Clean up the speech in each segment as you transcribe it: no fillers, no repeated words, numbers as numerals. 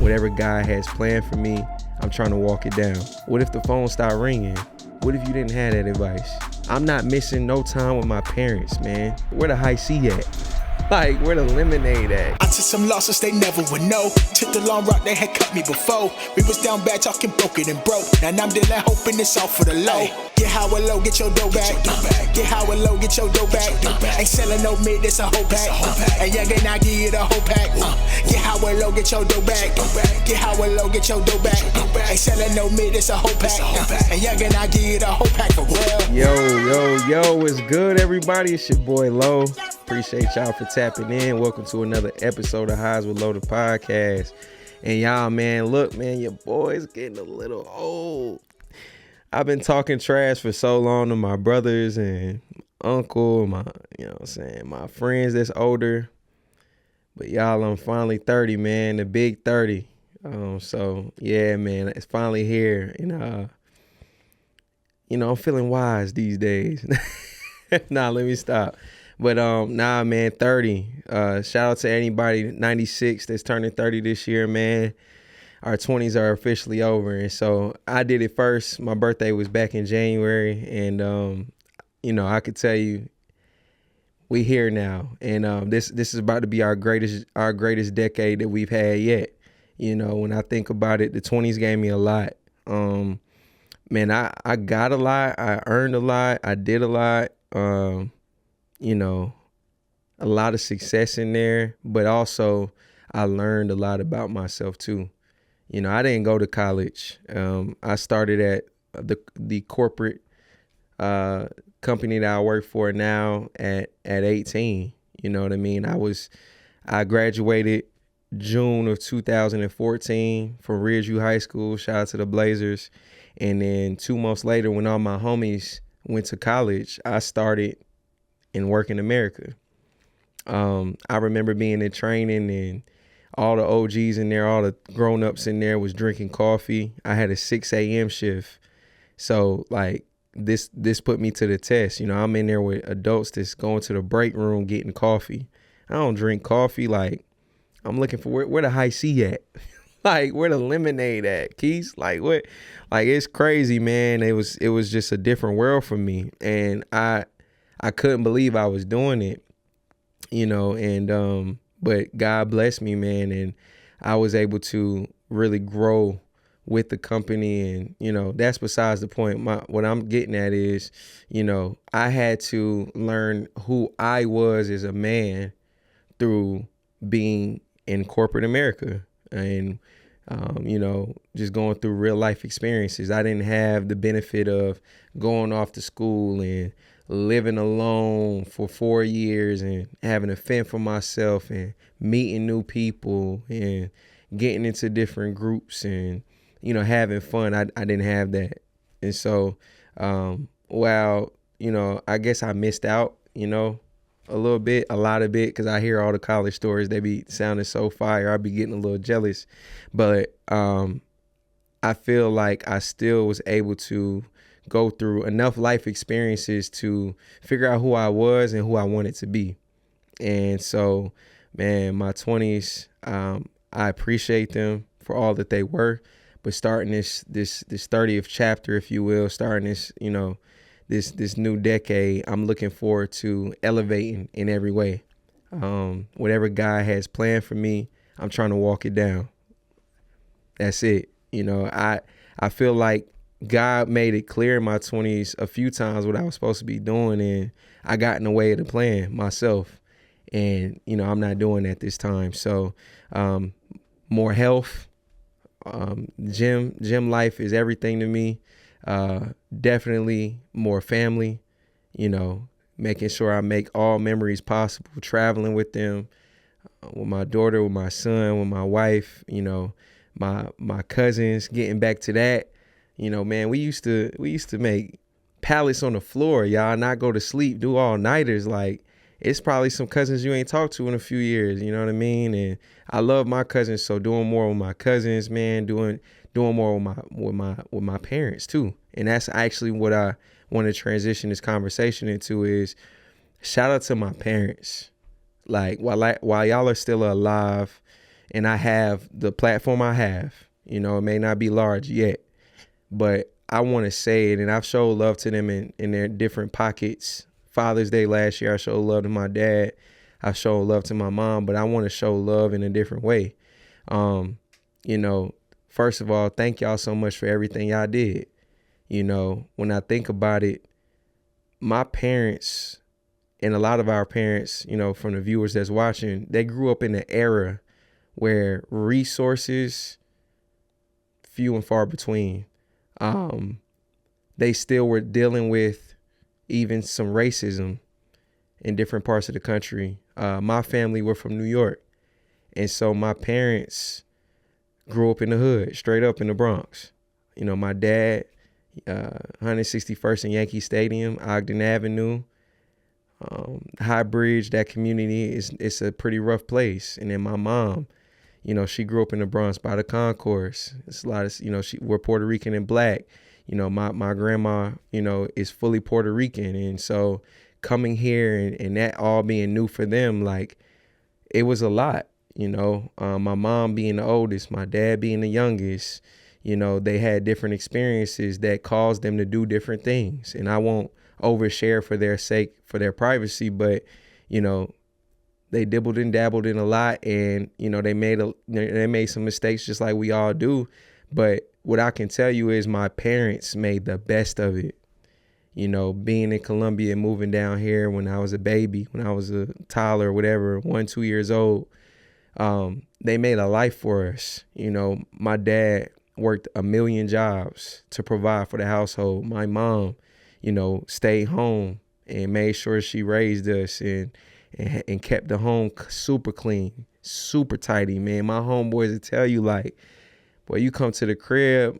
Whatever God has planned for me, I'm trying to walk it down. What if the phone started ringing? What if you didn't have that advice? I'm not missing no time with my parents, man. Where the high C at? Like, where the lemonade at? I took some losses they never would know. Took the long route, they had cut me before. We was down bad, talking broken and broke. Now I'm dealing, hoping it's all for the low. Get HWL, get your dough back. Get HWL, get your dough back. Ain't selling no mid, it's a whole pack. And young and I give you the whole pack. Get HWL, get your dough back. Get HWL, get your dough back. Ain't selling no mid, it's a whole pack. And young and I give you the whole pack for real. Yo, what's good, everybody? It's your boy Lo. Appreciate y'all for tapping in. Welcome to another episode of Highs with Lo, the podcast. And y'all, man, look, man, your boy's getting a little old. I've been talking trash for so long to my brothers and uncle, my friends that's older. But y'all, I'm finally 30, man, the big 30. So yeah, man, it's finally here. And I'm feeling wise these days. Nah, let me stop. But man, 30. Shout out to anybody 96 that's turning 30 this year, man. Our 20s are officially over. And so I did it first. My birthday was back in January. And I could tell you we here now. And this is about to be our greatest decade that we've had yet. You know, when I think about it, the 20s gave me a lot. Man, I got a lot. I earned a lot. I did a lot. A lot of success in there, but also I learned a lot about myself too. You know, I didn't go to college. I started at the corporate company that I work for now at 18. You know what I mean? I graduated June of 2014 from Ridgeview High School. Shout out to the Blazers. And then 2 months later, when all my homies went to college, I started in working America. I remember being in training and all the OGs in there, all the grown-ups in there was drinking coffee. I had a 6 a.m. shift. So like this put me to the test. You know, I'm in there with adults that's going to the break room getting coffee. I don't drink coffee. Like, I'm looking for where the high C at? Like, where the lemonade at, Keys? Like, what? Like, it's crazy, man. It was just a different world for me. And I couldn't believe I was doing it, but God blessed me, man. And I was able to really grow with the company. And, that's besides the point. What I'm getting at is, I had to learn who I was as a man through being in corporate America and, just going through real life experiences. I didn't have the benefit of going off to school and living alone for 4 years and having to fend for myself and meeting new people and getting into different groups and, having fun. I didn't have that. And so, I guess I missed out, a lot of it, because I hear all the college stories. They be sounding so fire. I be getting a little jealous. But I feel like I still was able to go through enough life experiences to figure out who I was and who I wanted to be. And so, man, my 20s, I appreciate them for all that they were. But starting this 30th chapter, if you will, starting this, this new decade, I'm looking forward to elevating in every way. Whatever God has planned for me, I'm trying to walk it down. That's it. I feel like God made it clear in my 20s a few times what I was supposed to be doing, and I got in the way of the plan myself. And, I'm not doing that this time. So more health, gym life is everything to me. Definitely more family, making sure I make all memories possible, traveling with them, with my daughter, with my son, with my wife, my cousins, getting back to that. Man, we used to make pallets on the floor, y'all, not go to sleep, do all-nighters. Like, it's probably some cousins you ain't talked to in a few years, you know what I mean? And I love my cousins, so doing more with my cousins, man, doing more with my parents too. And that's actually what I want to transition this conversation into is shout out to my parents. Like, while y'all are still alive and I have the platform I have. You know, it may not be large yet, but I want to say it, and I've showed love to them in their different pockets. Father's Day last year, I showed love to my dad. I showed love to my mom, but I want to show love in a different way. You know, first of all, thank y'all so much for everything y'all did. You know, when I think about it, my parents and a lot of our parents, you know, from the viewers that's watching, they grew up in an era where resources few and far between. They still were dealing with even some racism in different parts of the country. My family were from New York. And so my parents grew up in the hood, straight up in the Bronx. You know, my dad, 161st and Yankee Stadium, Ogden Avenue, High Bridge, that community it's a pretty rough place. And then my mom, you know, she grew up in the Bronx by the concourse. It's a lot of, you know, we're Puerto Rican and black. You know, my grandma, you know, is fully Puerto Rican. And so coming here and that all being new for them, like, it was a lot, you know. My mom being the oldest, my dad being the youngest, you know, they had different experiences that caused them to do different things. And I won't overshare for their sake, for their privacy, but, you know, they dibbled and dabbled in a lot, and, you know, they made some mistakes just like we all do. But what I can tell you is my parents made the best of it. You know, being in Columbia and moving down here when I was a baby, when I was a toddler, whatever, 1-2 years old, they made a life for us. You know, my dad worked a million jobs to provide for the household. My mom, you know, stayed home and made sure she raised us and kept the home super clean, super tidy, man. My homeboys will tell you, like, boy, you come to the crib,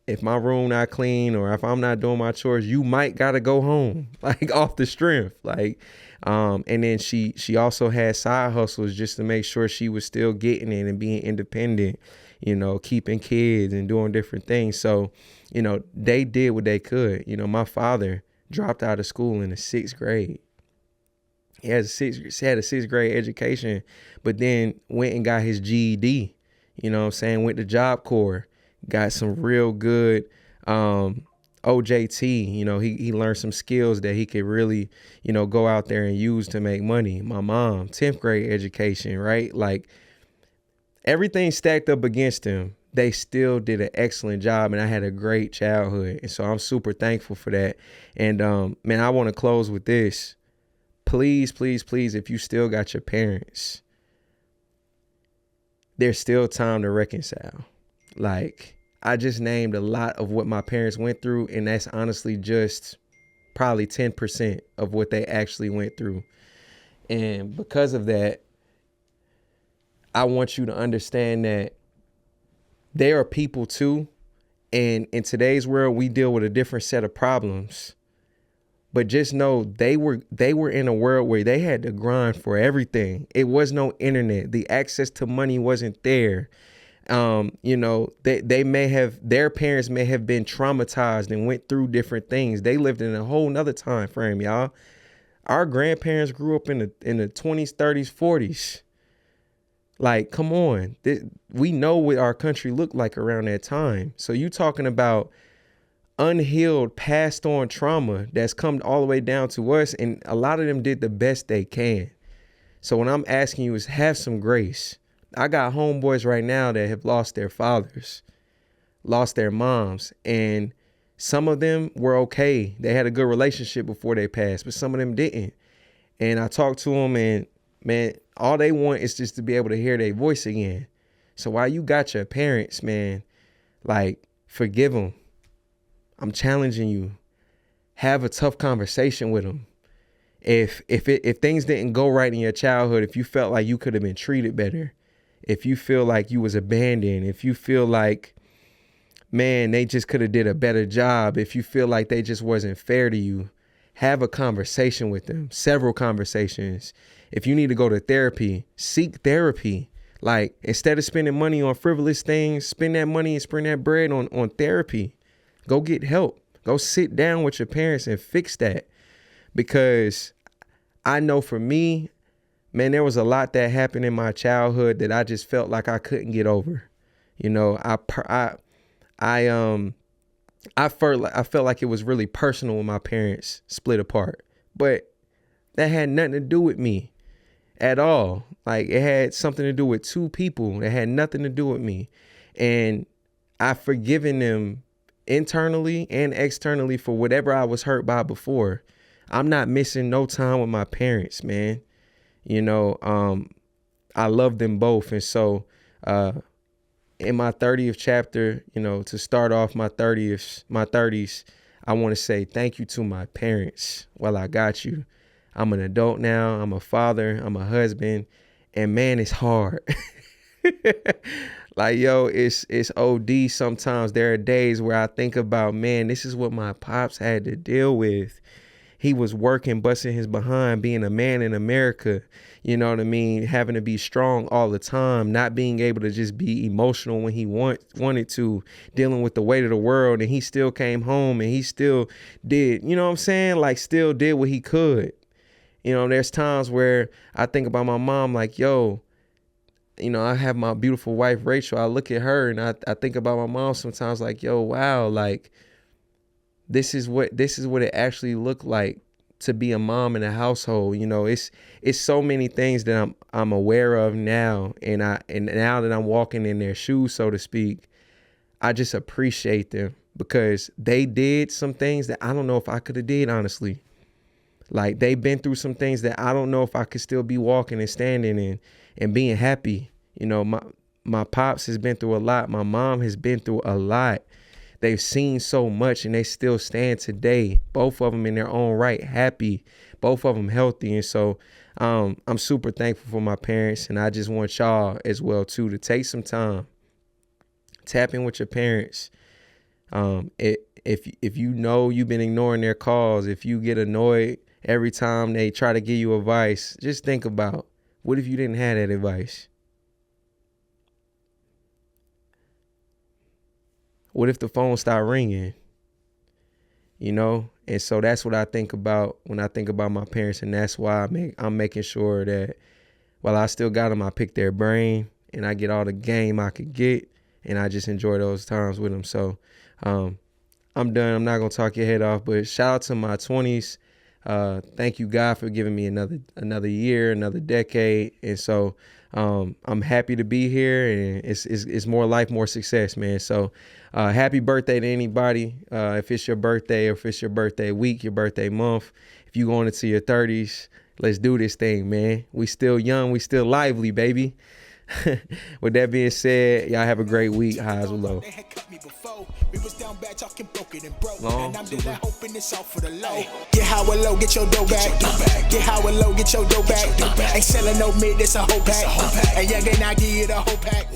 if my room not clean or if I'm not doing my chores, you might gotta go home, like, off the strength. Like, and then she also had side hustles just to make sure she was still getting it and being independent, you know, keeping kids and doing different things. So, you know, they did what they could. You know, my father dropped out of school in the 6th grade. He had a sixth grade education, but then went and got his GED, you know what I'm saying, went to Job Corps, got some real good OJT, you know, he learned some skills that he could really, you know, go out there and use to make money. My mom, 10th grade education, right? Like, everything stacked up against him. They still did an excellent job, and I had a great childhood. And so I'm super thankful for that. And man, I want to close with this. Please, please, please, if you still got your parents, there's still time to reconcile. Like, I just named a lot of what my parents went through, and that's honestly just probably 10% of what they actually went through. And because of that, I want you to understand that there are people too, and in today's world, we deal with a different set of problems. But just know they were in a world where they had to grind for everything. It was no internet. The access to money wasn't there. You know, their parents may have been traumatized and went through different things. They lived in a whole nother time frame, y'all. Our grandparents grew up in the 20s, 30s, 40s. Like, come on. We know what our country looked like around that time. So you talking about unhealed, passed on trauma that's come all the way down to us, and a lot of them did the best they can. So what I'm asking you is have some grace. I got homeboys right now that have lost their fathers, lost their moms, and some of them were okay. They had a good relationship before they passed, but some of them didn't. And I talked to them, and man, all they want is just to be able to hear their voice again. So while you got your parents, man, like, forgive them. I'm challenging you. Have a tough conversation with them. If things didn't go right in your childhood, if you felt like you could have been treated better, if you feel like you was abandoned, if you feel like, man, they just could have did a better job, if you feel like they just wasn't fair to you, have a conversation with them, several conversations. If you need to go to therapy, seek therapy. Like, instead of spending money on frivolous things, spend that money and spend that bread on therapy. Go get help. Go sit down with your parents and fix that. Because I know for me, man, there was a lot that happened in my childhood that I just felt like I couldn't get over. You know, I felt like it was really personal when my parents split apart, but that had nothing to do with me at all. Like, it had something to do with two people that had nothing to do with me. And I've forgiven them internally and externally for whatever I was hurt by before. I'm not missing no time with my parents, man. You know, I love them both. And so, in my 30th chapter, you know, to start off my 30s, I want to say thank you to my parents. Well, I got you. I'm an adult now. I'm a father. I'm a husband. And man, it's hard. Like, yo, it's OD sometimes. There are days where I think about, man, this is what my pops had to deal with. He was working, busting his behind, being a man in America, you know what I mean? Having to be strong all the time, not being able to just be emotional when he wanted to, dealing with the weight of the world. And he still came home and he still did, you know what I'm saying? Like, still did what he could. You know, there's times where I think about my mom like, yo, you know, I have my beautiful wife, Rachel. I look at her and I think about my mom sometimes like, yo, wow, like, this is what it actually looked like to be a mom in a household. You know, it's so many things that I'm aware of now, and now that I'm walking in their shoes, so to speak, I just appreciate them because they did some things that I don't know if I could have did, honestly. Like, they've been through some things that I don't know if I could still be walking and standing and being happy. You know, my pops has been through a lot. My mom has been through a lot. They've seen so much and they still stand today. Both of them in their own right, happy, both of them healthy. And so I'm super thankful for my parents. And I just want y'all as well, too, to take some time, tap in with your parents. If you know you've been ignoring their calls, if you get annoyed every time they try to give you advice, just think about, what if you didn't have that advice? What if the phone stopped ringing? You know? And so that's what I think about when I think about my parents. And that's why I'm making sure that while I still got them, I pick their brain and I get all the game I could get. And I just enjoy those times with them. So I'm done. I'm not going to talk your head off. But shout out to my 20s. Thank you, God, for giving me another year, another decade. And so I'm happy to be here, and it's more life, more success, man. So happy birthday to anybody. If it's your birthday, or if it's your birthday week, your birthday month, if you going into your 30s, let's do this thing, man. We still young, we still lively, baby. With that being said, y'all have a great week. Highs with low. We was down bad, talking broken and broke. Long, and I'm there hoping it's all for the low. Get HWL, get your dough back. Get HWL, get your dough back. Ain't selling no mid, it's a whole pack. And young ain't I give you the whole pack.